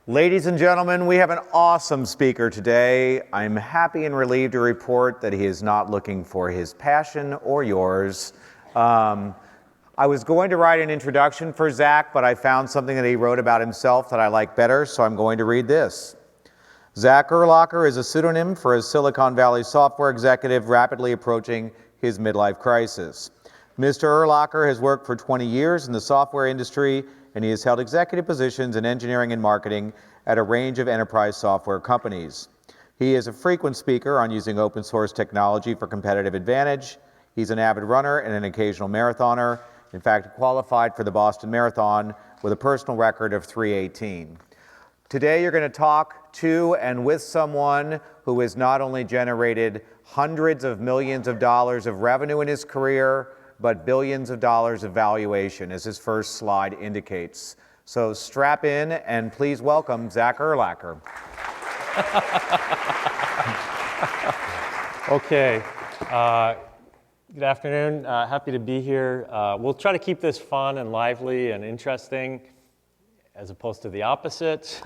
Ladies and gentlemen, we have an awesome speaker today. I'm happy and relieved to report that he is not looking for his passion or yours. I was going to write an introduction for Zack, but I found something that he wrote about himself that I like better, so I'm going to read this. Zack Urlocker is a pseudonym for a Silicon Valley software executive rapidly approaching his midlife crisis. Mr. Urlocker has worked for 20 years in the software industry, and he has held executive positions in engineering and marketing at a range of enterprise software companies. He is a frequent speaker on using open source technology for competitive advantage. He's an avid runner and an occasional marathoner. In fact, he qualified for the Boston Marathon with a personal record of 3:18. Today you're going to talk to and with someone who has not only generated hundreds of millions of dollars of revenue in his career, but billions of dollars of valuation, as his first slide indicates. So strap in and please welcome Zack Urlocker. Okay, good afternoon, happy to be here. We'll try to keep this fun and lively and interesting as opposed to the opposite.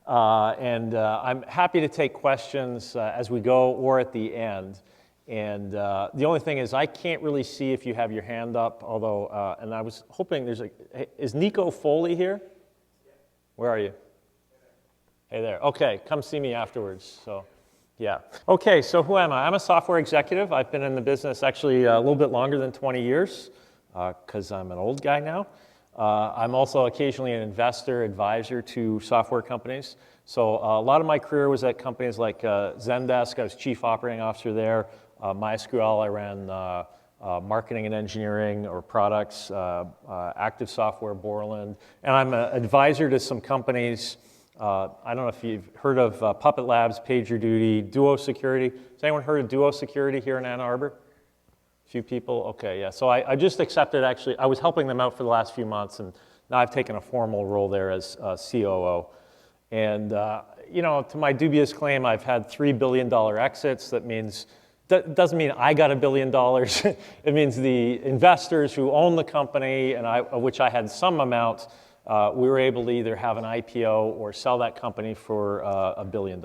I'm happy to take questions as we go or at the end. And the only thing is I can't really see if you have your hand up, although, and I was hoping is Nico Foley here? Where are you? Hey there, okay, come see me afterwards, so yeah. Okay, so who am I? I'm a software executive. I've been in the business actually a little bit longer than 20 years, because I'm an old guy now. I'm also occasionally an investor, advisor to software companies. So a lot of my career was at companies like Zendesk. I was chief operating officer there. MySQL, I ran marketing and engineering or products, Active Software, Borland. And I'm an advisor to some companies. I don't know if you've heard of Puppet Labs, PagerDuty, Duo Security. Has anyone heard of Duo Security here in Ann Arbor? A few people? Okay, yeah. So I just accepted, actually, I was helping them out for the last few months, and now I've taken a formal role there as COO. And, you know, to my dubious claim, I've had $3 billion exits. That doesn't mean I got $1 billion. It means the investors who own the company, and of which I had some amount, we were able to either have an IPO or sell that company for $1 billion,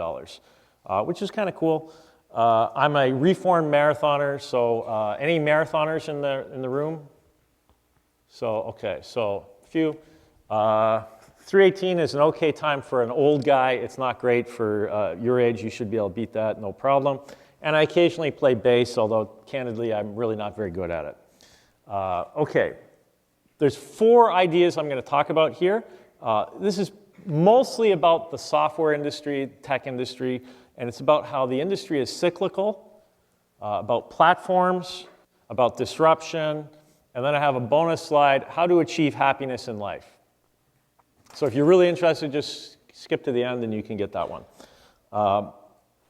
which is kind of cool. I'm a reformed marathoner, so any marathoners in the room? So, okay, so a few. 3:18 is an okay time for an old guy. It's not great for your age. You should be able to beat that, no problem. And I occasionally play bass, although candidly, I'm really not very good at it. Okay, there's 4 ideas I'm going to talk about here. This is mostly about the software industry, tech industry, and it's about how the industry is cyclical, about platforms, about disruption, and then I have a bonus slide, how to achieve happiness in life. So if you're really interested, just skip to the end and you can get that one.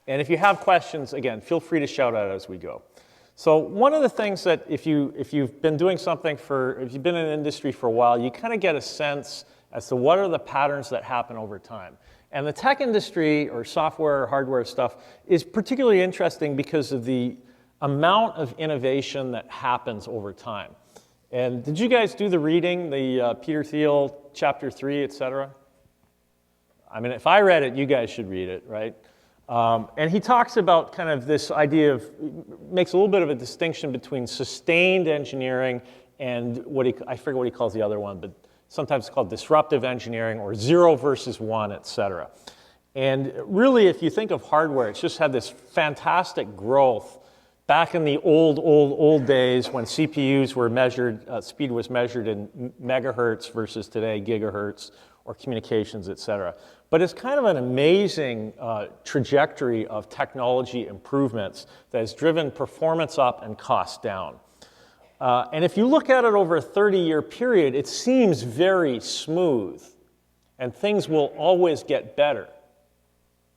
And if you have questions, again, feel free to shout out as we go. So one of the things that if you've been doing something if you've been in an industry for a while, you kind of get a sense as to what are the patterns that happen over time. And the tech industry or software or hardware stuff is particularly interesting because of the amount of innovation that happens over time. And did you guys do the reading, the Peter Thiel, chapter 3, et cetera? I mean, if I read it, you guys should read it, right? And he talks about kind of this idea of, makes a little bit of a distinction between sustained engineering and I forget what he calls the other one, but sometimes it's called disruptive engineering or 0 versus 1, et cetera. And really, if you think of hardware, it's just had this fantastic growth back in the old days when CPUs were measured, speed was measured in megahertz versus today gigahertz, or communications, et cetera. But it's kind of an amazing trajectory of technology improvements that has driven performance up and cost down. And if you look at it over a 30-year period, it seems very smooth, and things will always get better.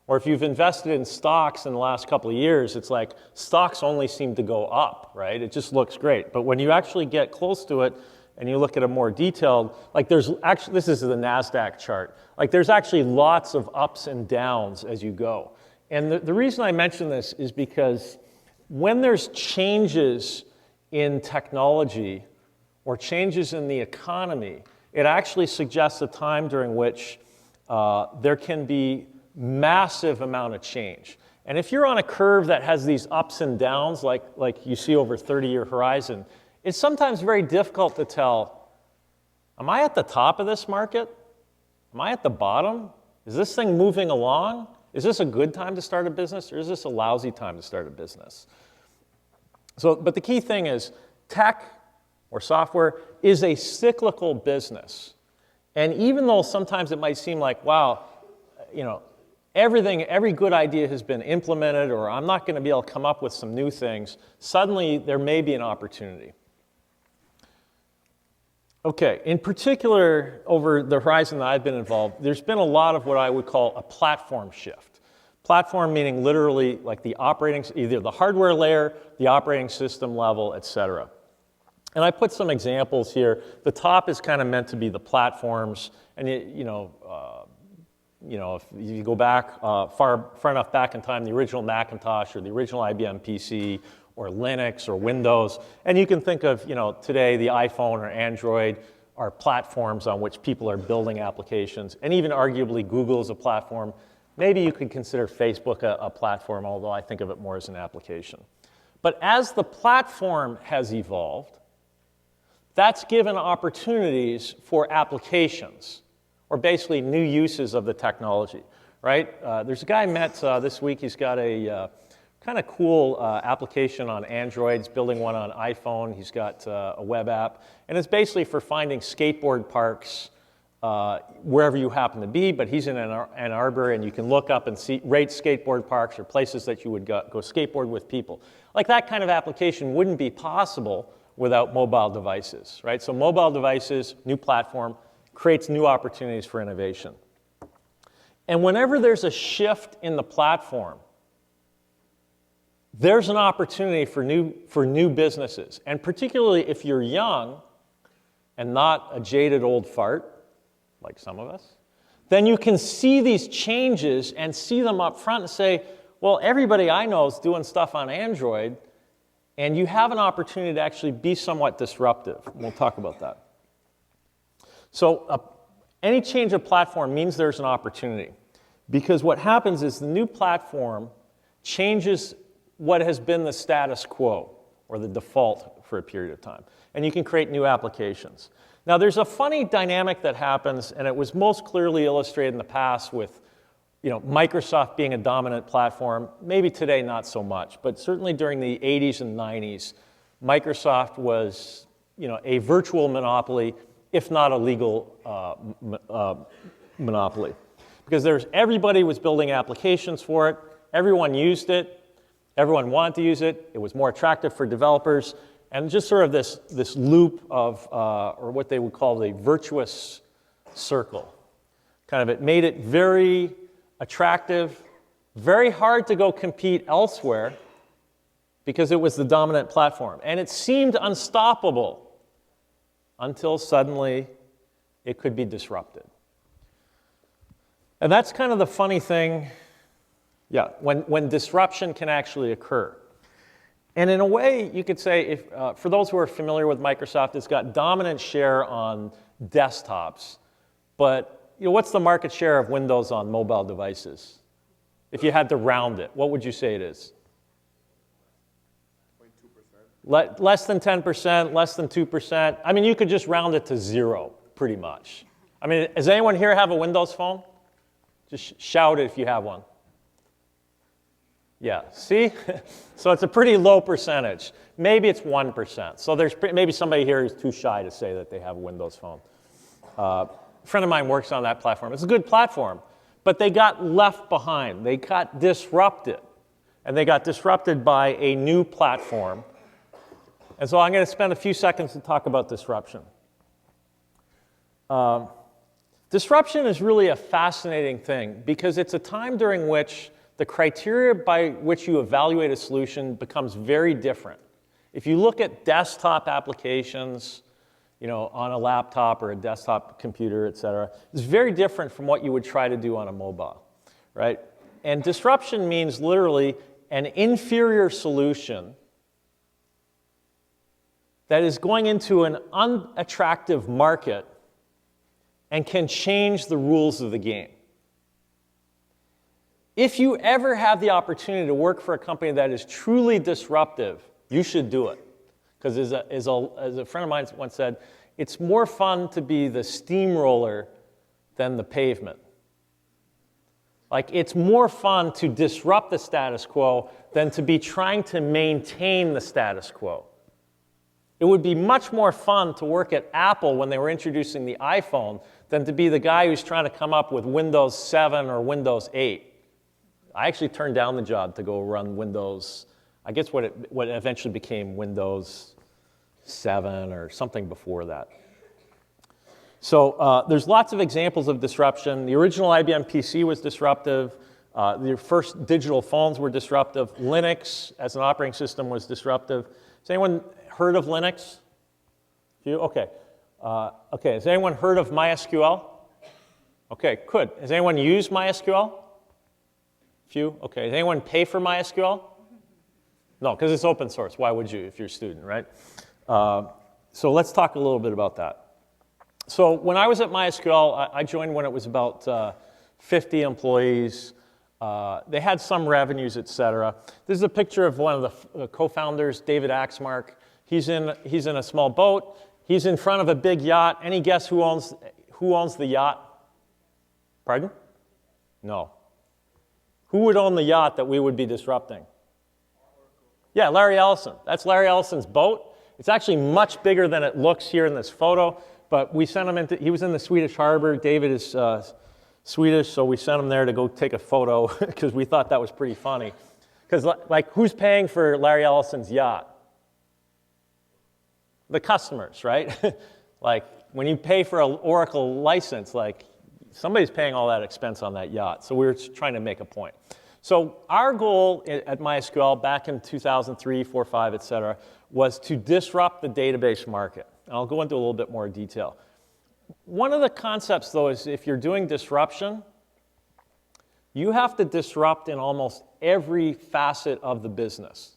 Or if you've invested in stocks in the last couple of years, it's like stocks only seem to go up, right? It just looks great. But when you actually get close to it and you look at a more detailed, like there's actually, this is the NASDAQ chart, like there's actually lots of ups and downs as you go. And the reason I mention this is because when there's changes in technology or changes in the economy, it actually suggests a time during which there can be massive amount of change. And if you're on a curve that has these ups and downs, like you see over a 30-year horizon, it's sometimes very difficult to tell, am I at the top of this market? Am I at the bottom? Is this thing moving along? Is this a good time to start a business, or is this a lousy time to start a business? So, but the key thing is tech or software is a cyclical business. And even though sometimes it might seem like, wow, every good idea has been implemented, or I'm not going to be able to come up with some new things, suddenly there may be an opportunity. Okay, in particular, over the horizon that I've been involved, there's been a lot of what I would call a platform shift. Platform meaning literally like the either the hardware layer, the operating system level, et cetera. And I put some examples here. The top is kind of meant to be the platforms, and if you go back far enough back in time, the original Macintosh or the original IBM PC or Linux or Windows, and you can think of today the iPhone or Android are platforms on which people are building applications, and even arguably Google is a platform. Maybe you could consider Facebook a platform, although I think of it more as an application. But as the platform has evolved, that's given opportunities for applications, or basically new uses of the technology, right? There's a guy I met this week. He's got a kind of cool application on Android. He's building one on iPhone. He's got a web app, and it's basically for finding skateboard parks wherever you happen to be, but he's in Ann Arbor, and you can look up and rate skateboard parks or places that you would go skateboard with people. Like that kind of application wouldn't be possible without mobile devices, right? So mobile devices, new platform, creates new opportunities for innovation. And whenever there's a shift in the platform, there's an opportunity for new businesses. And particularly if you're young and not a jaded old fart, like some of us, then you can see these changes and see them up front and say, well, everybody I know is doing stuff on Android, and you have an opportunity to actually be somewhat disruptive. We'll talk about that. So any change of platform means there's an opportunity, because what happens is the new platform changes what has been the status quo or the default for a period of time, and you can create new applications. Now, there's a funny dynamic that happens, and it was most clearly illustrated in the past with Microsoft being a dominant platform. Maybe today not so much, but certainly during the 80s and 90s, Microsoft was a virtual monopoly, if not a legal monopoly, because everybody was building applications for it, everyone used it, everyone wanted to use it, it was more attractive for developers, and just sort of this loop of, or what they would call the virtuous circle. It made it very attractive, very hard to go compete elsewhere because it was the dominant platform. And it seemed unstoppable until suddenly it could be disrupted. And that's kind of the funny thing, when disruption can actually occur. And in a way, you could say, for those who are familiar with Microsoft, it's got dominant share on desktops, but what's the market share of Windows on mobile devices? If you had to round it, what would you say it is? 0.2%. Less than 10%, less than 2%. I mean, you could just round it to 0, pretty much. I mean, does anyone here have a Windows phone? Just shout it if you have one. Yeah, see? So it's a pretty low percentage. Maybe it's 1%. So there's maybe somebody here who's too shy to say that they have a Windows phone. A friend of mine works on that platform. It's a good platform, but they got left behind. They got disrupted, and they got disrupted by a new platform. And so I'm going to spend a few seconds to talk about disruption. Disruption is really a fascinating thing because it's a time during which the criteria by which you evaluate a solution becomes very different. If you look at desktop applications, on a laptop or a desktop computer, et cetera, it's very different from what you would try to do on a mobile, right? And disruption means literally an inferior solution that is going into an unattractive market and can change the rules of the game. If you ever have the opportunity to work for a company that is truly disruptive, you should do it. Because as a friend of mine once said, it's more fun to be the steamroller than the pavement. Like, it's more fun to disrupt the status quo than to be trying to maintain the status quo. It would be much more fun to work at Apple when they were introducing the iPhone than to be the guy who's trying to come up with Windows 7 or Windows 8. I actually turned down the job to go run Windows, I guess what eventually became Windows 7 or something before that. So there's lots of examples of disruption. The original IBM PC was disruptive. The first digital phones were disruptive. Linux as an operating system was disruptive. Has anyone heard of Linux? You? Okay. Okay. Has anyone heard of MySQL? Okay, good. Has anyone used MySQL? Few? Okay. Does anyone pay for MySQL? No, because it's open source. Why would you if you're a student, right? So let's talk a little bit about that. So when I was at MySQL, I joined when it was about 50 employees. They had some revenues, et cetera. This is a picture of one of the co-founders, David Axmark. He's in a small boat. He's in front of a big yacht. Any guess who owns the yacht? Pardon? No. Who would own the yacht that we would be disrupting? Yeah, Larry Ellison. That's Larry Ellison's boat. It's actually much bigger than it looks here in this photo, but we sent him he was in the Swedish harbor. David is Swedish, so we sent him there to go take a photo because we thought that was pretty funny. Because, like, who's paying for Larry Ellison's yacht? The customers, right? Like, when you pay for an Oracle license, like, somebody's paying all that expense on that yacht. So we were trying to make a point. So our goal at MySQL back in 2003, 4, 5, et cetera, was to disrupt the database market. And I'll go into a little bit more detail. One of the concepts, though, is if you're doing disruption, you have to disrupt in almost every facet of the business.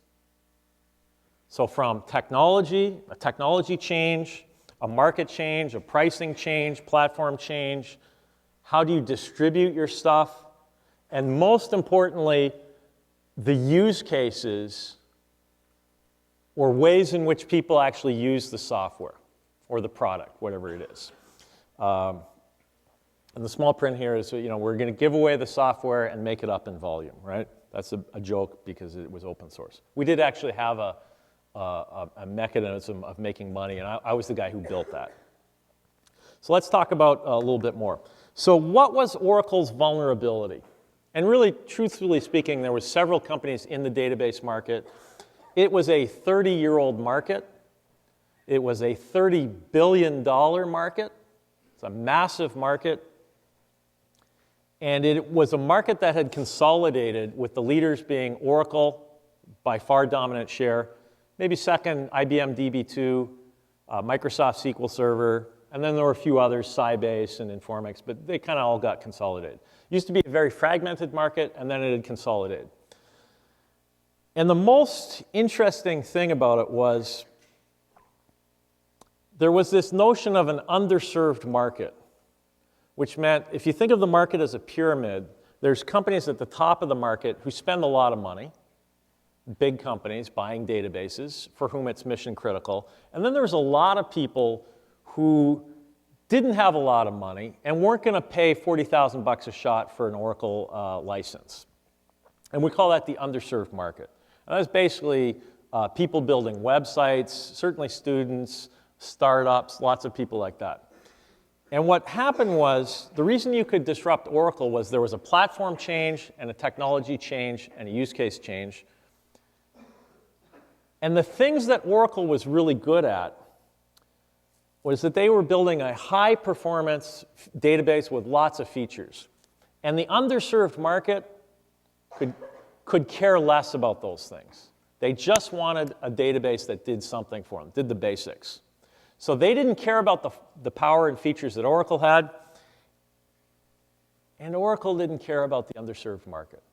So from technology, a technology change, a market change, a pricing change, platform change, how do you distribute your stuff, and most importantly, the use cases or ways in which people actually use the software or the product, whatever it is. And the small print here is, we're going to give away the software and make it up in volume, right? That's a joke because it was open source. We did actually have a mechanism of making money, and I was the guy who built that. So let's talk about a little bit more. So what was Oracle's vulnerability? And really, truthfully speaking, there were several companies in the database market. It was a 30-year-old market. It was a $30 billion market. It's a massive market. And it was a market that had consolidated, with the leaders being Oracle, by far dominant share, maybe second, IBM DB2, Microsoft SQL Server, and then there were a few others, Sybase and Informix, but they kind of all got consolidated. It used to be a very fragmented market, and then it had consolidated. And the most interesting thing about it was there was this notion of an underserved market, which meant if you think of the market as a pyramid, there's companies at the top of the market who spend a lot of money, big companies buying databases for whom it's mission critical. And then there's a lot of people who didn't have a lot of money and weren't going to pay $40,000 a shot for an Oracle license. And we call that the underserved market. And that's basically people building websites, certainly students, startups, lots of people like that. And what happened was, the reason you could disrupt Oracle was there was a platform change and a technology change and a use case change. And the things that Oracle was really good at was that they were building a high-performance database with lots of features. And the underserved market could care less about those things. They just wanted a database that did something for them, did the basics. So they didn't care about the power and features that Oracle had, and Oracle didn't care about the underserved market.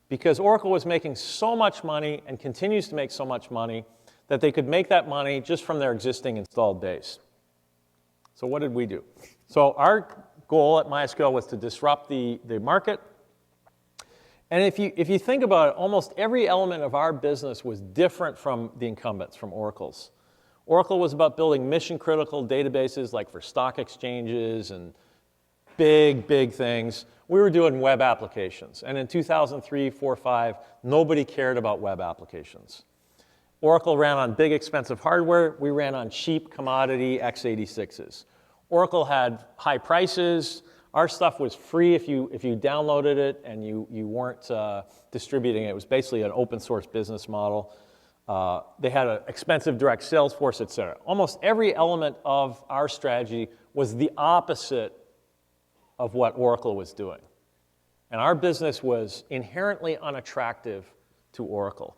Because Oracle was making so much money and continues to make so much money that they could make that money just from their existing installed base. So what did we do? So our goal at MySQL was to disrupt the market. And if you think about it, almost every element of our business was different from the incumbents, from Oracle's. Oracle was about building mission-critical databases like for stock exchanges and big, big things. We were doing web applications. And in 2003, 4, 5, nobody cared about web applications. Oracle ran on big, expensive hardware. We ran on cheap commodity x86s. Oracle had high prices. Our stuff was free if you downloaded it and you weren't distributing it. It was basically an open source business model. They had an expensive direct sales force, et cetera. Almost every element of our strategy was the opposite of what Oracle was doing. And our business was inherently unattractive to Oracle.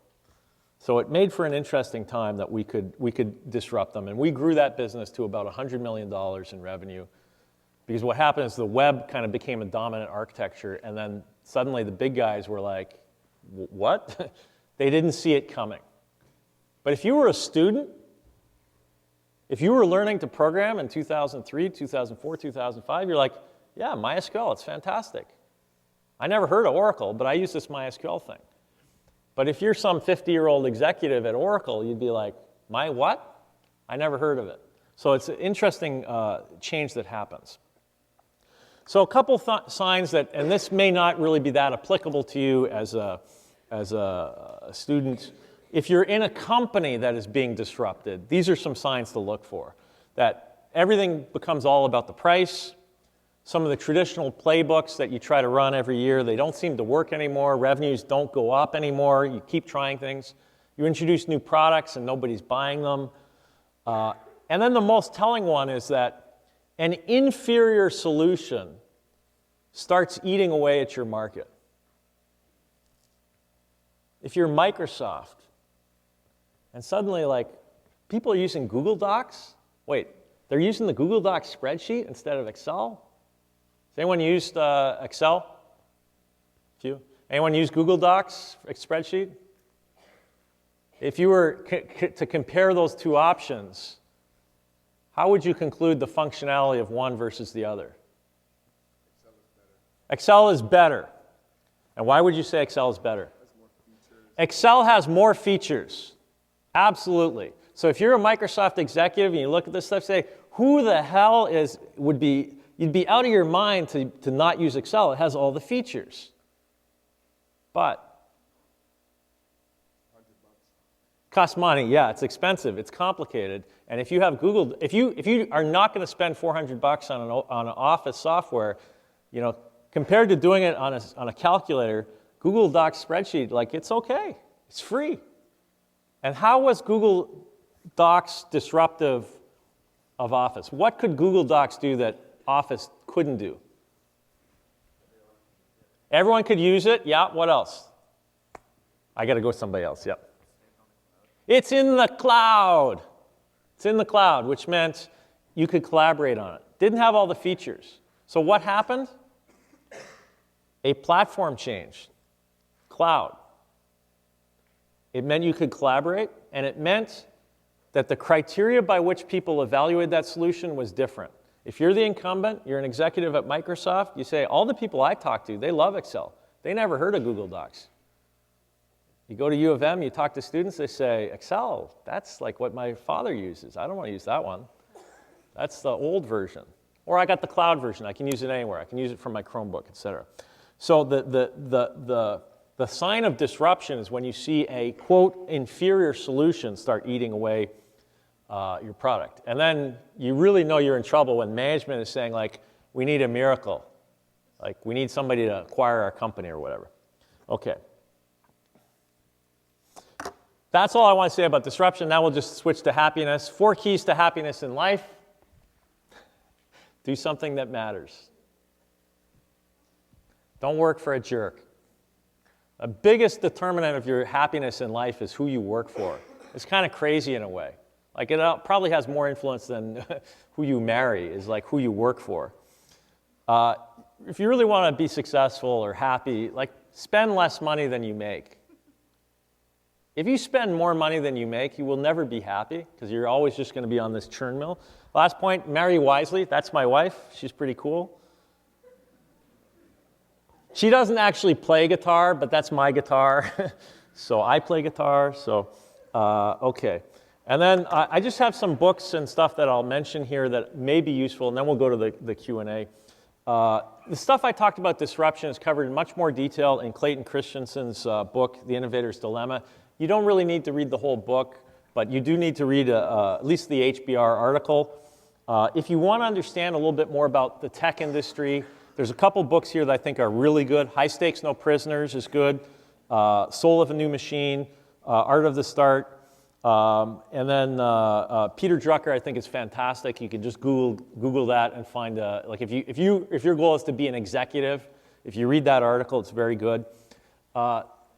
So it made for an interesting time that we could disrupt them. And we grew that business to about $100 million in revenue. Because what happened is the web kind of became a dominant architecture, and then suddenly the big guys were like, what? They didn't see it coming. But if you were a student, if you were learning to program in 2003, 2004, 2005, you're like, yeah, MySQL, it's fantastic. I never heard of Oracle, but I use this MySQL thing. But if you're some 50-year-old executive at Oracle, you'd be like, my what? I never heard of it. So it's an interesting change that happens. So a couple signs that, and this may not really be that applicable to you as a student. If you're in a company that is being disrupted, these are some signs to look for. That everything becomes all about the price. Some of the traditional playbooks that you try to run every year, they don't seem to work anymore. Revenues don't go up anymore. You keep trying things. You introduce new products and nobody's buying them. And then the most telling one is that an inferior solution starts eating away at your market. If you're Microsoft, and suddenly, like, people are using Google Docs. Wait, they're using the Google Docs spreadsheet instead of Excel? Has anyone used Excel? A few. Anyone use Google Docs spreadsheet? If you were to compare those two options, how would you conclude the functionality of one versus the other? Excel is better. And why would you say Excel is better? Excel has more features. Absolutely. So if you're a Microsoft executive and you look at this stuff, say, who the hell you'd be out of your mind to not use Excel. It has all the features. But costs money, yeah, it's expensive, it's complicated. And if you have Google, if you are not going to spend $400 on an Office software, you know, compared to doing it on a calculator, Google Docs spreadsheet, like, it's okay, it's free. And how was Google Docs disruptive of Office? What could Google Docs do that Office couldn't do? Everyone could use it, yeah, what else? I got to go with somebody else, yep. It's in the cloud. It's in the cloud, which meant you could collaborate on it. Didn't have all the features. So what happened? A platform changed. Cloud. It meant you could collaborate, and it meant that the criteria by which people evaluated that solution was different. If you're the incumbent, you're an executive at Microsoft, you say, all the people I talk to, they love Excel. They never heard of Google Docs. You go to U of M, you talk to students, they say, Excel, that's like what my father uses. I don't want to use that one. That's the old version. Or I got the cloud version. I can use it anywhere. I can use it from my Chromebook, et cetera. So the sign of disruption is when you see a, quote, inferior solution start eating away your product. And then you really know you're in trouble when management is saying, like, we need a miracle. Like, we need somebody to acquire our company or whatever. Okay. That's all I want to say about disruption. Now we'll just switch to happiness. 4 keys to happiness in life. Do something that matters. Don't work for a jerk. The biggest determinant of your happiness in life is who you work for. It's kind of crazy in a way. Like, it probably has more influence than who you marry, is like who you work for. If you really want to be successful or happy, like, spend less money than you make. If you spend more money than you make, you will never be happy because you're always just going to be on this churn mill. Last point, marry wisely. That's my wife. She's pretty cool. She doesn't actually play guitar, but that's my guitar. So I play guitar, so okay. And then I just have some books and stuff that I'll mention here that may be useful, and then we'll go to the Q&A. The stuff I talked about disruption is covered in much more detail in Clayton Christensen's book, The Innovator's Dilemma. You don't really need to read the whole book, but you do need to read at least the HBR article. If you want to understand a little bit more about the tech industry, there's a couple books here that I think are really good. High Stakes, No Prisoners is good. Soul of a New Machine, Art of the Start. And then Peter Drucker, I think, is fantastic. You can just Google that and find like if your goal is to be an executive, if you read that article, it's very good.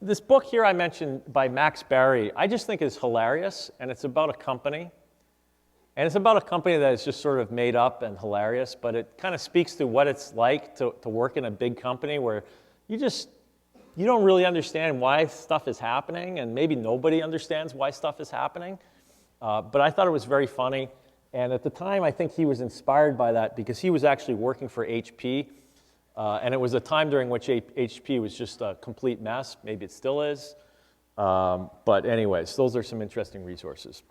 This book here I mentioned by Max Barry, I just think is hilarious, and it's about a company. And it's about a company that is just sort of made up and hilarious, but it kind of speaks to what it's like to work in a big company where you don't really understand why stuff is happening, and maybe nobody understands why stuff is happening. But I thought it was very funny. And at the time, I think he was inspired by that because he was actually working for HP. And it was a time during which HP was just a complete mess. Maybe it still is. But anyways, those are some interesting resources.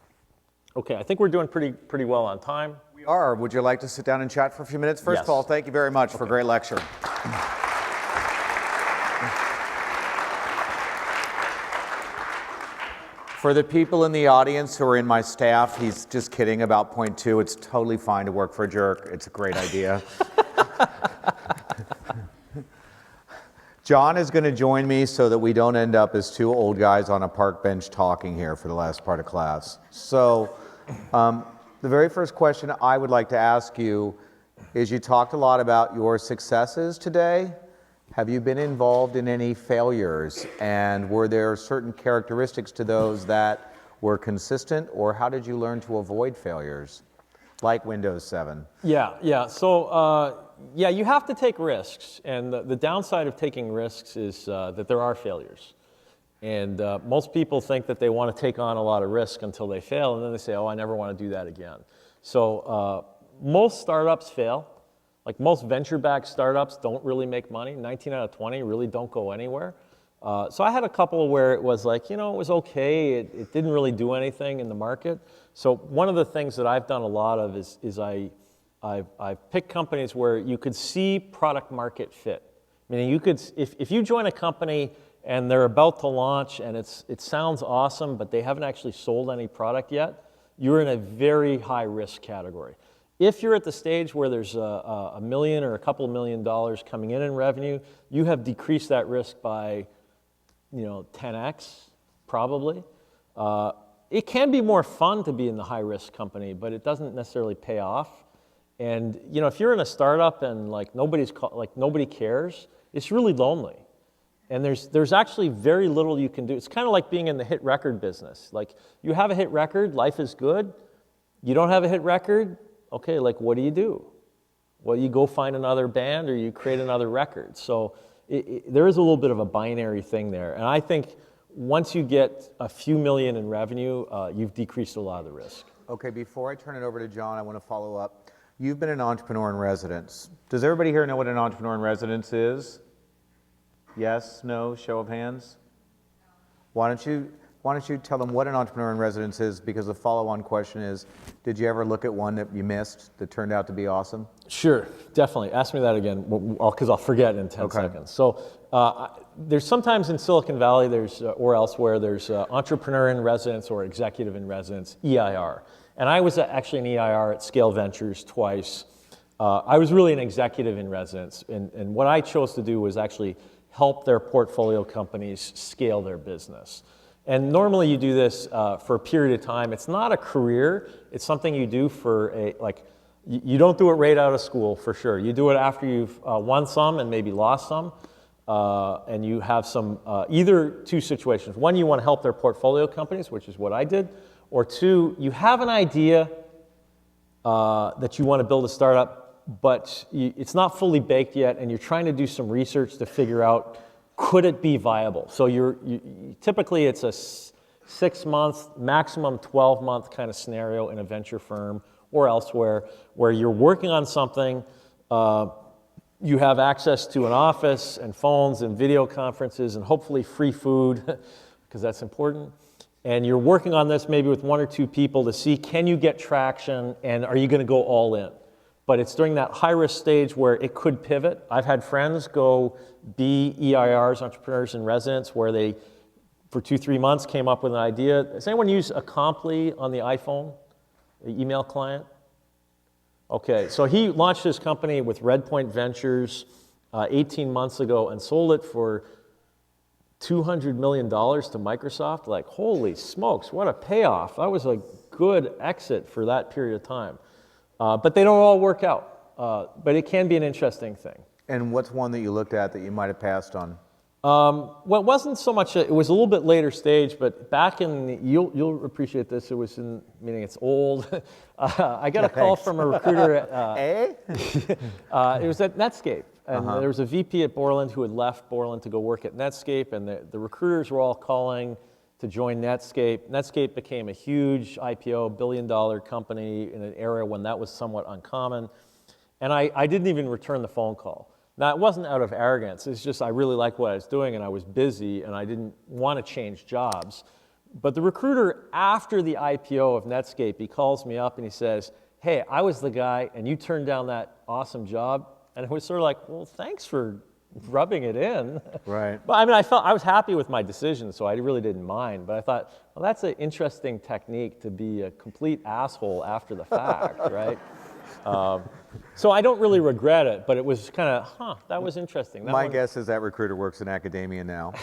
Okay, I think we're doing pretty well on time. We are. Would you like to sit down and chat for a few minutes? First Yes. of all, thank you very much for a great lecture. For the people in the audience who are in my staff, he's just kidding about point 2. It's totally fine to work for a jerk. It's a great idea. John is going to join me so that we don't end up as two old guys on a park bench talking here for the last part of class. So the very first question I would like to ask you is, you talked a lot about your successes today. Have you been involved in any failures? And were there certain characteristics to those that were consistent, or how did you learn to avoid failures, like Windows 7? Yeah. So, yeah, you have to take risks. And the downside of taking risks is that there are failures. And most people think that they want to take on a lot of risk until they fail, and then they say, oh, I never want to do that again. So most startups fail. Like most venture-backed startups don't really make money. 19 out of 20 really don't go anywhere. So I had a couple where it was like, it was okay. It didn't really do anything in the market. So one of the things that I've done a lot of is I've picked companies where you could see product market fit. Meaning you could, if you join a company and they're about to launch and it sounds awesome, but they haven't actually sold any product yet, you're in a very high risk category. If you're at the stage where there's $1 million or a couple $1 million coming in revenue, you have decreased that risk by 10x, probably. It can be more fun to be in the high risk company, but it doesn't necessarily pay off. And if you're in a startup and nobody cares, it's really lonely. And there's actually very little you can do. It's kind of like being in the hit record business. Like, you have a hit record, life is good. You don't have a hit record, okay, like, what do you do? Well, you go find another band or you create another record. So there is a little bit of a binary thing there. And I think once you get a few million in revenue, you've decreased a lot of the risk. Okay, before I turn it over to John, I want to follow up. You've been an entrepreneur in residence. Does everybody here know what an entrepreneur in residence is? Yes, no, show of hands? Why don't you tell them what an entrepreneur in residence is, because the follow-on question is, did you ever look at one that you missed that turned out to be awesome? Sure, definitely. Ask me that again, because I'll forget in 10 seconds. So there's sometimes in Silicon Valley, or elsewhere, there's entrepreneur in residence or executive in residence, EIR. And I was actually an EIR at Scale Ventures twice. I was really an executive in residence, and what I chose to do was actually help their portfolio companies scale their business. And normally you do this for a period of time. It's not a career. It's something you do for you don't do it right out of school, for sure. You do it after you've won some and maybe lost some. And you have some, either two situations. One, you want to help their portfolio companies, which is what I did. Or two, you have an idea that you want to build a startup, but it's not fully baked yet, and you're trying to do some research to figure out, could it be viable? So typically it's a 6-month, maximum 12-month kind of scenario in a venture firm or elsewhere, where you're working on something, you have access to an office and phones and video conferences and hopefully free food, because that's important. And you're working on this maybe with 1 or 2 people to see, can you get traction and are you going to go all in? But it's during that high-risk stage where it could pivot. I've had friends go be EIRs, entrepreneurs in residence, where they, for 2-3 months, came up with an idea. Does anyone use Acompli on the iPhone, the email client? Okay, so he launched his company with Redpoint Ventures 18 months ago and sold it for $200 million to Microsoft. Like, holy smokes, what a payoff. That was a good exit for that period of time. But they don't all work out. But it can be an interesting thing. And what's one that you looked at that you might have passed on? Well, it wasn't so much, it was a little bit later stage, but back in, you'll appreciate this, it was in, meaning it's old. I got a call from a recruiter. It was at Netscape. And there was a VP at Borland who had left Borland to go work at Netscape, and the recruiters were all calling to join Netscape. Netscape became a huge IPO, billion-dollar company in an era when that was somewhat uncommon. And I didn't even return the phone call. Now, it wasn't out of arrogance. It's just I really liked what I was doing, and I was busy, and I didn't want to change jobs. But the recruiter, after the IPO of Netscape, he calls me up and he says, hey, I was the guy, and you turned down that awesome job. And it was sort of like, well, thanks for rubbing it in. Right. But I mean, I was happy with my decision, so I really didn't mind. But I thought, well, that's an interesting technique to be a complete asshole after the fact, right? So I don't really regret it, but it was kind of, that was interesting. My guess is that recruiter works in academia now.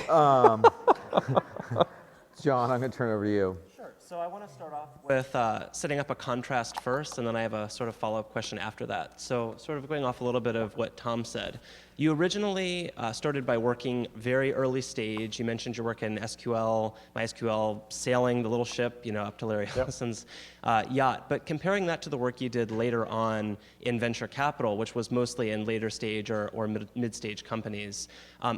John, I'm going to turn it over to you. Sure. So I want to start off with setting up a contrast first, and then I have a sort of follow-up question after that. So sort of going off a little bit of what Tom said. You originally started by working very early stage. You mentioned your work in SQL, MySQL, sailing the little ship, up to Larry Ellison's yacht. But comparing that to the work you did later on in venture capital, which was mostly in later stage or mid-stage companies,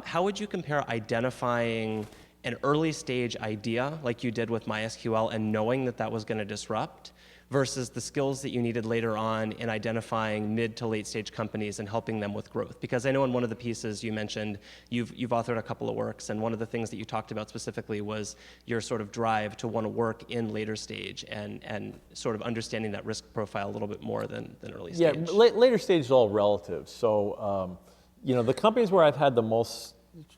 how would you compare identifying an early stage idea like you did with MySQL and knowing that that was going to disrupt versus the skills that you needed later on in identifying mid to late stage companies and helping them with growth? Because I know in one of the pieces you mentioned you've authored a couple of works, and one of the things that you talked about specifically was your sort of drive to want to work in later stage and sort of understanding that risk profile a little bit more than early stage. Yeah, later stage is all relative. So, the companies where I've had the most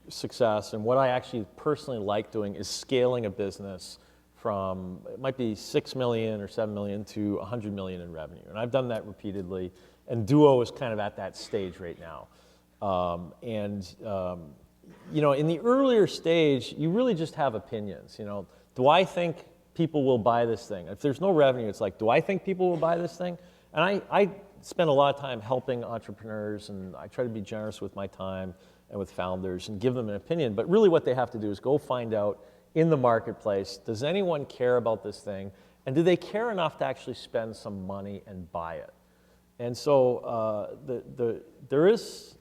success and what I actually personally like doing is scaling a business from, it might be 6 million or 7 million to 100 million in revenue. And I've done that repeatedly. And Duo is kind of at that stage right now. In the earlier stage, you really just have opinions. Do I think people will buy this thing? If there's no revenue, it's like, do I think people will buy this thing? And I spend a lot of time helping entrepreneurs, and I try to be generous with my time and with founders and give them an opinion. But really what they have to do is go find out in the marketplace, does anyone care about this thing? And do they care enough to actually spend some money and buy it? And so there is,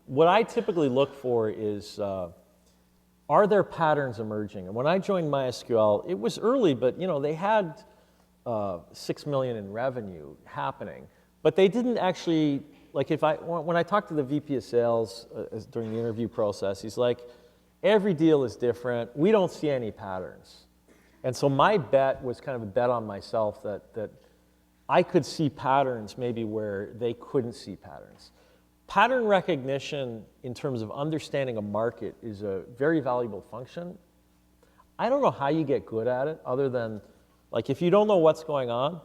what I typically look for is, are there patterns emerging? And when I joined MySQL, it was early, but they had 6 million in revenue happening. But they didn't actually, like when I talked to the VP of sales during the interview process, he's like, every deal is different. We don't see any patterns. And so my bet was kind of a bet on myself that I could see patterns maybe where they couldn't see patterns. Pattern recognition in terms of understanding a market is a very valuable function. I don't know how you get good at it other than, like, if you don't know what's going on,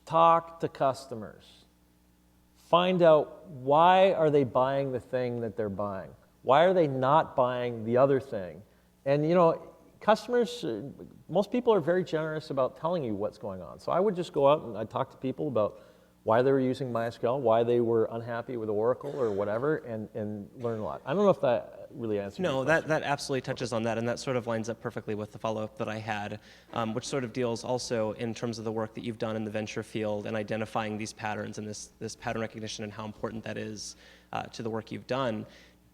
talk to customers. Find out why are they buying the thing that they're buying. Why are they not buying the other thing? And customers, most people are very generous about telling you what's going on. So I would just go out and I'd talk to people about why they were using MySQL, why they were unhappy with Oracle or whatever, and learn a lot. I don't know if that really answers your question. No, that absolutely touches on that, and that sort of lines up perfectly with the follow-up that I had, which sort of deals also in terms of the work that you've done in the venture field and identifying these patterns and this pattern recognition and how important that is to the work you've done.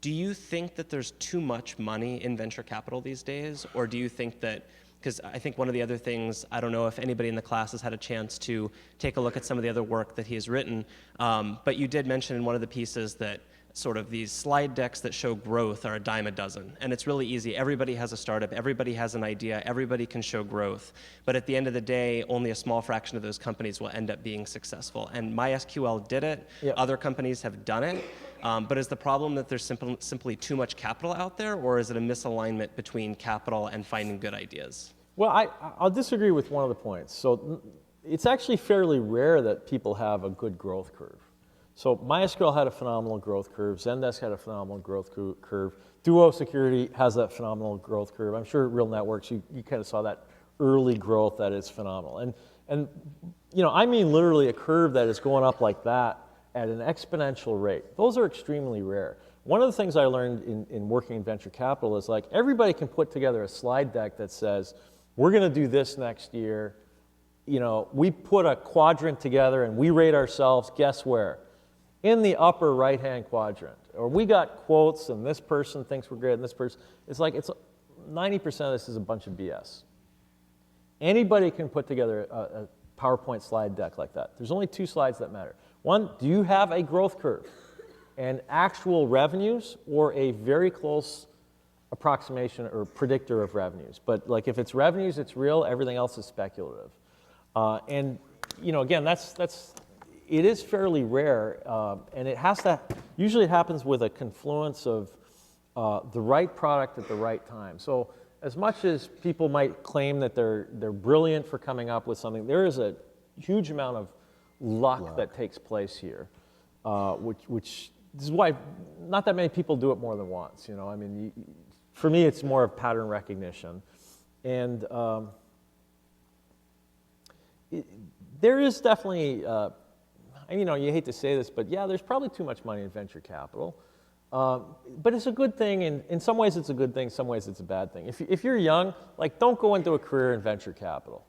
Do you think that there's too much money in venture capital these days, or do you think that, because I think one of the other things, I don't know if anybody in the class has had a chance to take a look at some of the other work that he has written, but you did mention in one of the pieces that sort of these slide decks that show growth are a dime a dozen. And it's really easy. Everybody has a startup. Everybody has an idea. Everybody can show growth. But at the end of the day, only a small fraction of those companies will end up being successful. And MySQL did it. Yep. Other companies have done it. But is the problem that there's simply too much capital out there, or is it a misalignment between capital and finding good ideas? Well, I'll disagree with one of the points. So it's actually fairly rare that people have a good growth curve. So MySQL had a phenomenal growth curve. Zendesk had a phenomenal growth curve. Duo Security has that phenomenal growth curve. I'm sure Real Networks, you kind of saw that early growth that is phenomenal. And you know, I mean literally a curve that is going up like that at an exponential rate. Those are extremely rare. One of the things I learned in working in venture capital is like everybody can put together a slide deck that says, we're going to do this next year. You know, we put a quadrant together and we rate ourselves, guess where? In the upper right-hand quadrant. Or we got quotes and this person thinks we're great and this person. It's like 90% of this is a bunch of BS. Anybody can put together a PowerPoint slide deck like that. There's only two slides that matter. One, do you have a growth curve and actual revenues or a very close approximation or predictor of revenues? But like if it's revenues, it's real, everything else is speculative. And you know, again, it is fairly rare, and usually it happens with a confluence of the right product at the right time. So as much as people might claim that they're brilliant for coming up with something, there is a huge amount of luck that takes place here, which this is why not that many people do it more than once. You know, I mean, for me, it's more of pattern recognition, and there is definitely. You know, you hate to say this, but yeah, there's probably too much money in venture capital. But it's a good thing, and in some ways it's a good thing, some ways it's a bad thing. If you're young, like don't go into a career in venture capital.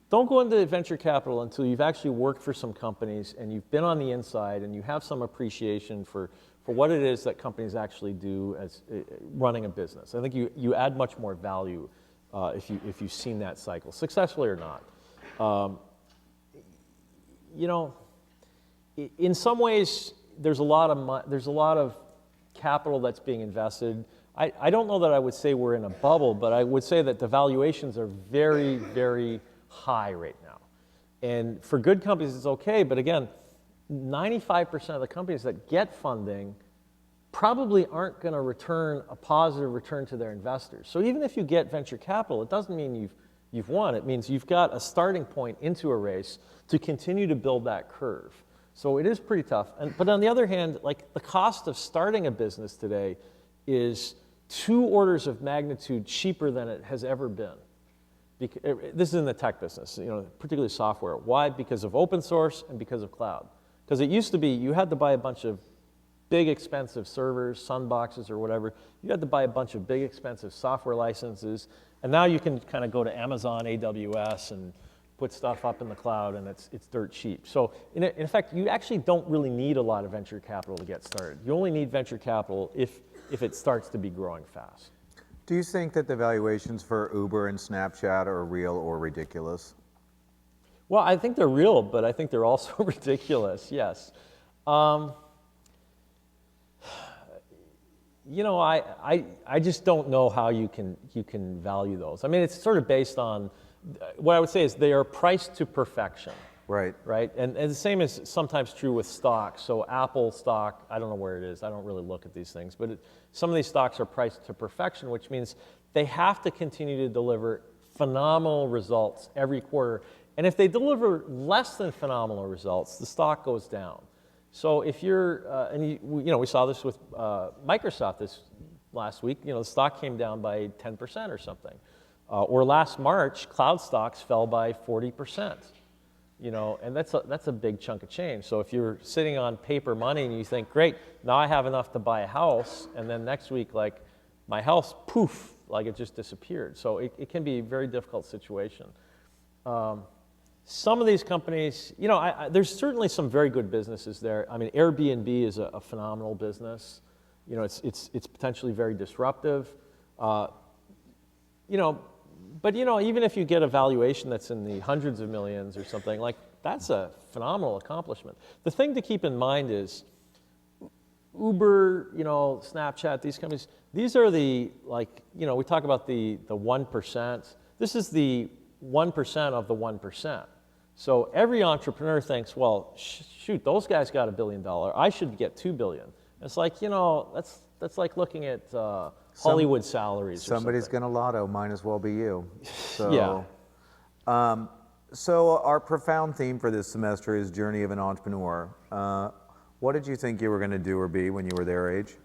Don't go into venture capital until you've actually worked for some companies and you've been on the inside and you have some appreciation for what it is that companies actually do as running a business. I think you add much more value if you've seen that cycle, successfully or not. You know, in some ways, there's a lot of capital that's being invested. I don't know that I would say we're in a bubble, but I would say that the valuations are very, very high right now. And for good companies, it's okay, but again, 95% of the companies that get funding probably aren't going to return a positive return to their investors. So even if you get venture capital, it doesn't mean you've won. It means you've got a starting point into a race to continue to build that curve. So it is pretty tough. But on the other hand, like the cost of starting a business today is 2 orders of magnitude cheaper than it has ever been. This is in the tech business, you know, particularly software. Why? Because of open source and because of cloud. Because it used to be you had to buy a bunch of big expensive servers, Sunboxes or whatever. You had to buy a bunch of big expensive software licenses. And now you can kind of go to Amazon, AWS, and put stuff up in the cloud, and it's dirt cheap. So in fact, you actually don't really need a lot of venture capital to get started. You only need venture capital if it starts to be growing fast. Do you think that the valuations for Uber and Snapchat are real or ridiculous? Well, I think they're real, but I think they're also ridiculous, yes. You know, I just don't know how you can value those. I mean, it's sort of based on, what I would say is they are priced to perfection. Right. Right? And the same is sometimes true with stocks. So Apple stock, I don't know where it is. I don't really look at these things. But some of these stocks are priced to perfection, which means they have to continue to deliver phenomenal results every quarter. And if they deliver less than phenomenal results, the stock goes down. So if you're, we saw this with Microsoft this last week. You know, the stock came down by 10% or something. Or last March, cloud stocks fell by 40%. You know, and that's a big chunk of change. So if you're sitting on paper money and you think, great, now I have enough to buy a house, and then next week, like, my house, poof, like it just disappeared. So it can be a very difficult situation. Some of these companies, you know, there's certainly some very good businesses there. I mean, Airbnb is a phenomenal business. You know, it's potentially very disruptive. You know, but you know, even if you get a valuation that's in the hundreds of millions or something, like that's a phenomenal accomplishment. The thing to keep in mind is Uber, Snapchat, these companies, these are the, we talk about the 1%. This is the 1% of the 1%. So every entrepreneur thinks, well, shoot, those guys got $1 billion. I should get $2 billion. It's like, that's like looking at Hollywood salaries. Somebody's going to lotto, might as well be you. So, yeah. So our profound theme for this semester is Journey of an Entrepreneur. What did you think you were going to do or be when you were their age?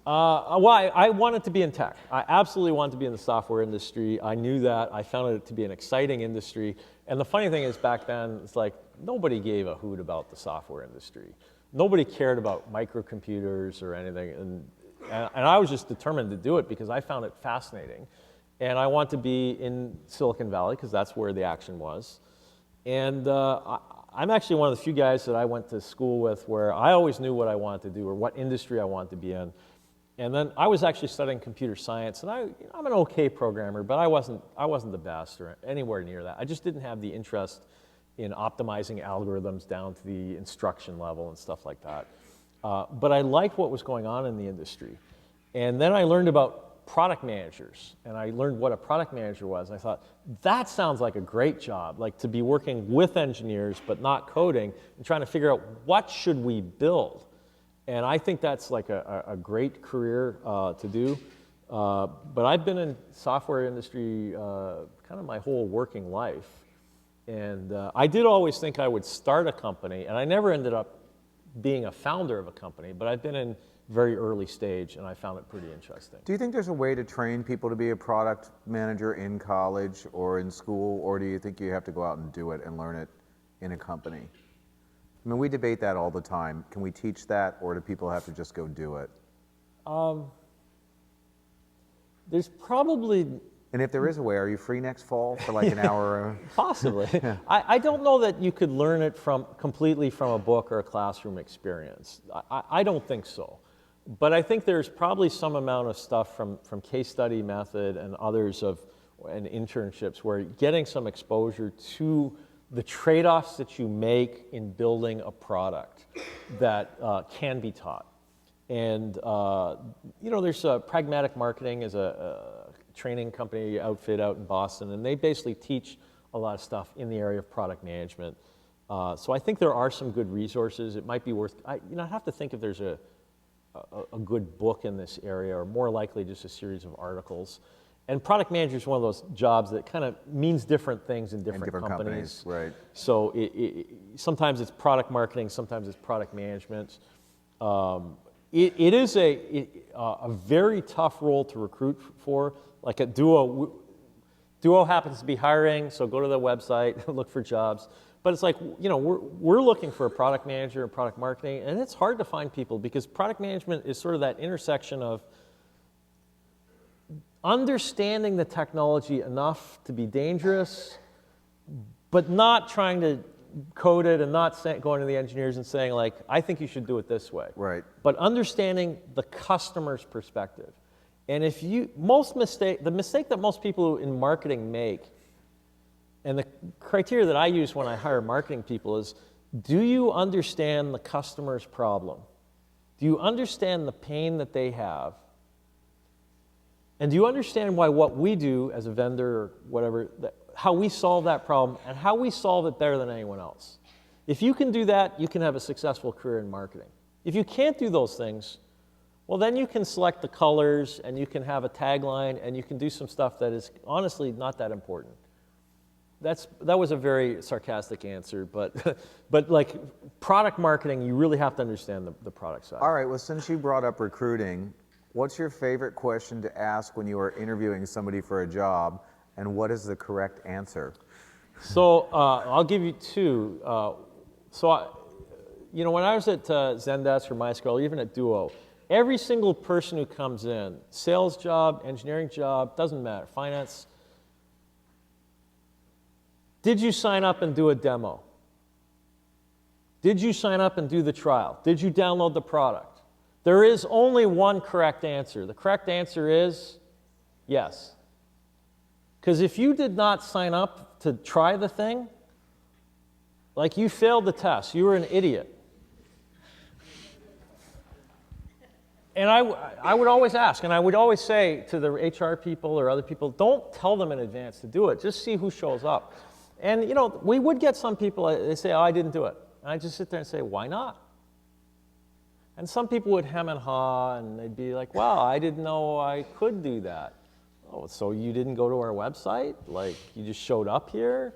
Well, I wanted to be in tech. I absolutely wanted to be in the software industry. I knew that. I found it to be an exciting industry. And the funny thing is, back then, it's like nobody gave a hoot about the software industry. Nobody cared about microcomputers or anything. And I was just determined to do it because I found it fascinating. And I want to be in Silicon Valley because that's where the action was. And I'm actually one of the few guys that I went to school with where I always knew what I wanted to do or what industry I wanted to be in. And then I was actually studying computer science, and I'm an okay programmer, but I wasn't the best or anywhere near that. I just didn't have the interest in optimizing algorithms down to the instruction level and stuff like that. But I liked what was going on in the industry. And then I learned about product managers, and I learned what a product manager was. And I thought, that sounds like a great job, like to be working with engineers but not coding and trying to figure out what should we build. And I think that's like a great career to do. But I've been in software industry kind of my whole working life. And I did always think I would start a company, and I never ended up being a founder of a company, but I've been in very early stage, and I found it pretty interesting. Do you think there's a way to train people to be a product manager in college or in school, or do you think you have to go out and do it and learn it in a company? I mean, we debate that all the time. Can we teach that, or do people have to just go do it? There's probably... And if there is a way, are you free next fall for like an hour? Possibly. Yeah. I don't know that you could learn it completely from a book or a classroom experience. I don't think so. But I think there's probably some amount of stuff from case study method and others and internships where getting some exposure to the trade-offs that you make in building a product that can be taught. And there's Pragmatic Marketing is a training company outfit out in Boston, and they basically teach a lot of stuff in the area of product management. So I think there are some good resources. It might be worth, I have to think if there's a good book in this area, or more likely just a series of articles. And product manager is one of those jobs that kind of means different things in different companies. Right. So sometimes it's product marketing, sometimes it's product management. It is a very tough role to recruit for. Like at Duo happens to be hiring, so go to the website, look for jobs. But it's like, we're looking for a product manager and product marketing, and it's hard to find people because product management is sort of that intersection of understanding the technology enough to be dangerous, but not trying to code it and not going to the engineers and saying, like, I think you should do it this way. Right. But understanding the customer's perspective. And the mistake that most people in marketing make, and the criteria that I use when I hire marketing people is, do you understand the customer's problem? Do you understand the pain that they have? And do you understand why what we do as a vendor or whatever, how we solve that problem and how we solve it better than anyone else? If you can do that, you can have a successful career in marketing. If you can't do those things, well, then you can select the colors and you can have a tagline and you can do some stuff that is honestly not that important. That was a very sarcastic answer, but like product marketing, you really have to understand the product side. All right, well, since you brought up recruiting, what's your favorite question to ask when you are interviewing somebody for a job, and what is the correct answer? So I'll give you two. When I was at Zendesk or MySQL, even at Duo, every single person who comes in, sales job, engineering job, doesn't matter, finance, did you sign up and do a demo? Did you sign up and do the trial? Did you download the product? There is only one correct answer. The correct answer is yes. Because if you did not sign up to try the thing, like you failed the test, you were an idiot. And I would always ask, and I would always say to the HR people or other people, don't tell them in advance to do it. Just see who shows up. And, you know, we would get some people, they say, oh, I didn't do it. And I just sit there and say, why not? And some people would hem and haw, and they'd be like, well, I didn't know I could do that. Oh, so you didn't go to our website? Like, you just showed up here?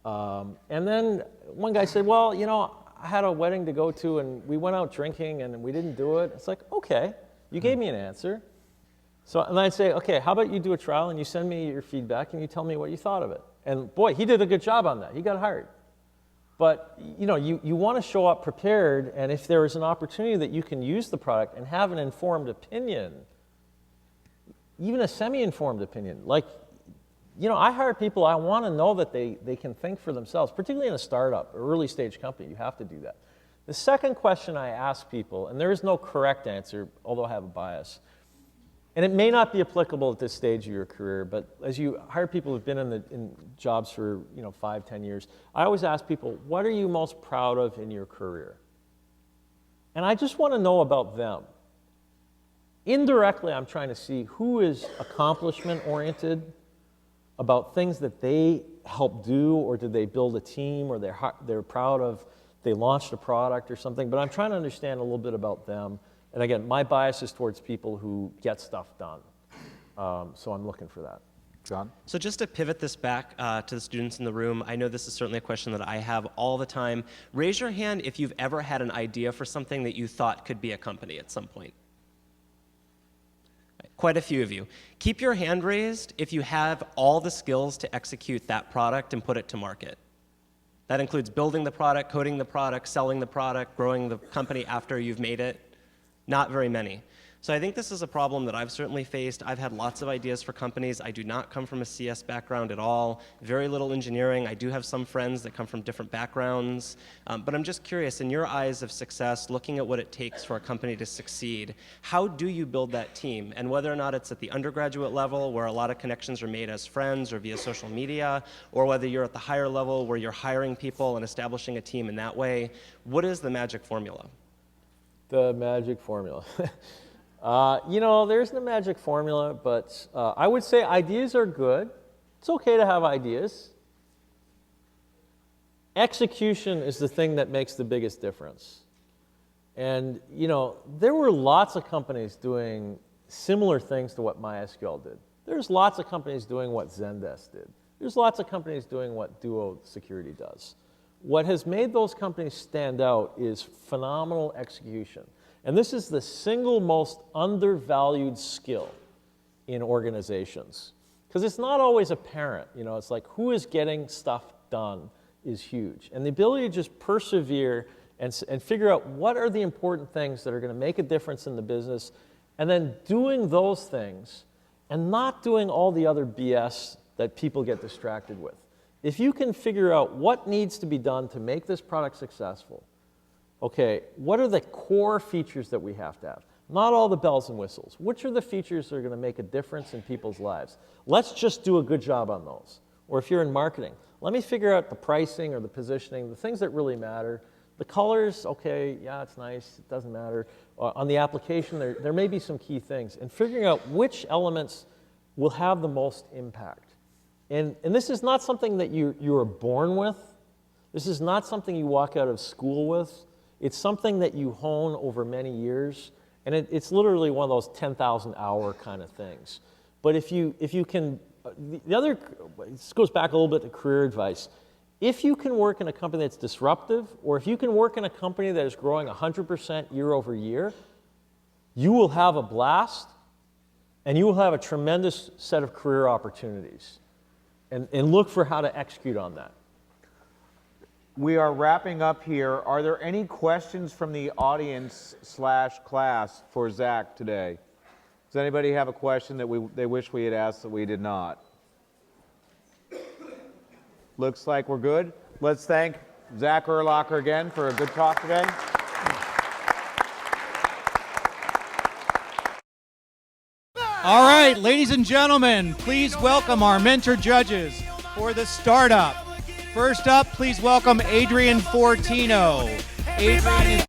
And then one guy said, well, you know, I had a wedding to go to, and we went out drinking, and we didn't do it. It's like, okay, you gave me an answer. So, and I'd say, okay, how about you do a trial, and you send me your feedback, and you tell me what you thought of it. And boy, he did a good job on that. He got hired. But you know, you want to show up prepared, and if there is an opportunity that you can use the product and have an informed opinion, even a semi-informed opinion, like, you know, I hire people, I want to know that they can think for themselves, particularly in a startup, or early stage company, you have to do that. The second question I ask people, and there is no correct answer, although I have a bias, and it may not be applicable at this stage of your career, but as you hire people who've been in jobs for 5, 10 years, I always ask people, what are you most proud of in your career? And I just want to know about them. Indirectly, I'm trying to see who is accomplishment-oriented about things that they helped do, or did they build a team, or they're proud of, they launched a product or something, but I'm trying to understand a little bit about them. And again, my bias is towards people who get stuff done. So I'm looking for that. John? So just to pivot this back to the students in the room, I know this is certainly a question that I have all the time. Raise your hand if you've ever had an idea for something that you thought could be a company at some point. Quite a few of you. Keep your hand raised if you have all the skills to execute that product and put it to market. That includes building the product, coding the product, selling the product, growing the company after you've made it. Not very many. So I think this is a problem that I've certainly faced. I've had lots of ideas for companies. I do not come from a CS background at all. Very little engineering. I do have some friends that come from different backgrounds. But I'm just curious, in your eyes of success, looking at what it takes for a company to succeed, how do you build that team? And whether or not it's at the undergraduate level, where a lot of connections are made as friends or via social media, or whether you're at the higher level where you're hiring people and establishing a team in that way, what is the magic formula? The magic formula. You know, there's no magic formula, but I would say ideas are good. It's okay to have ideas. Execution is the thing that makes the biggest difference. And, you know, there were lots of companies doing similar things to what MySQL did. There's lots of companies doing what Zendesk did. There's lots of companies doing what Duo Security does. What has made those companies stand out is phenomenal execution. And this is the single most undervalued skill in organizations. Because it's not always apparent. You know, it's like who is getting stuff done is huge. And the ability to just persevere and figure out what are the important things that are going to make a difference in the business, and then doing those things and not doing all the other BS that people get distracted with. If you can figure out what needs to be done to make this product successful, okay, what are the core features that we have to have? Not all the bells and whistles. Which are the features that are going to make a difference in people's lives? Let's just do a good job on those. Or if you're in marketing, let me figure out the pricing or the positioning, the things that really matter. The colors, okay, yeah, it's nice, it doesn't matter. On the application, there may be some key things. And figuring out which elements will have the most impact. And this is not something that you are born with. This is not something you walk out of school with. It's something that you hone over many years. And it's literally one of those 10,000-hour kind of things. But if you can, this goes back a little bit to career advice. If you can work in a company that's disruptive, or if you can work in a company that is growing 100% year over year, you will have a blast, and you will have a tremendous set of career opportunities. And look for how to execute on that. We are wrapping up here. Are there any questions from the audience/class for Zack today? Does anybody have a question that they wish we had asked that we did not? Looks like we're good. Let's thank Zack Urlocker again for a good talk today. All right, ladies and gentlemen, please welcome our mentor judges for the startup. First up, please welcome Adrian Fortino. Adrian is